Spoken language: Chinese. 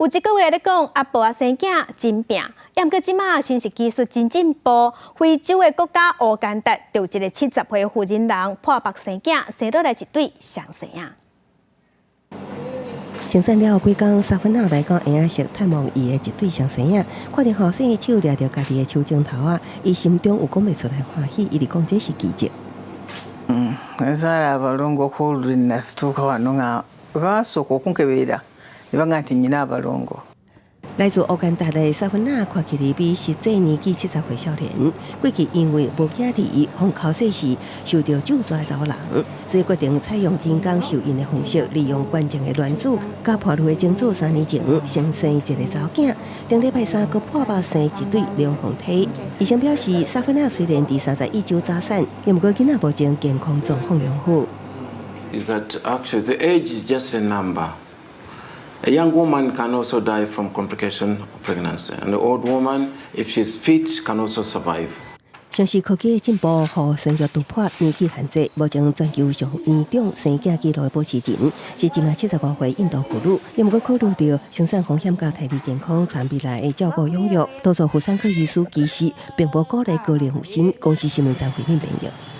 有一个月咧讲阿婆生囝真拼，也毋过即马生殖技术真进步。非洲的国家乌干达就有一个70岁妇人人破腹生囝，生落来一对双生啊！生产了几工，沙芬娜来到婴仔室探望伊的一对双生仔，看到后生的手抓着家己的手指头啊，伊心中有讲袂出来欢喜，伊就讲这是奇迹。Saya abalongo khulu nasituka wano nga basooka okunkebera ne bagamba nti nnyina abalongo。来自乌干达的沙芬娜看起来比实际年纪70岁少年。过去因为无囝儿，封口世时受到救助的查某人，所以决定采用人工受孕的方式，利用关键的卵子，甲破肚的精子3年前先生一个查某囝。顶礼拜3，佮破腹生一对两胞胎。医生表示，沙芬娜虽然第31周早产，也毋过囡仔目前健康状况良好。Is that actually the age is just a number. A young woman can also die from complication of pregnancy, and an old woman, if she's fit, can also survive. 像是科技的进步，互生育突破年纪限制，目前全球上严重生囝记录的保持人是一名75岁印度妇女，也毋过考虑到生产风险甲体力健康，参未来的照顾养育，多数妇产科医师其实并无鼓励高龄妇生公司生命残废免免疫。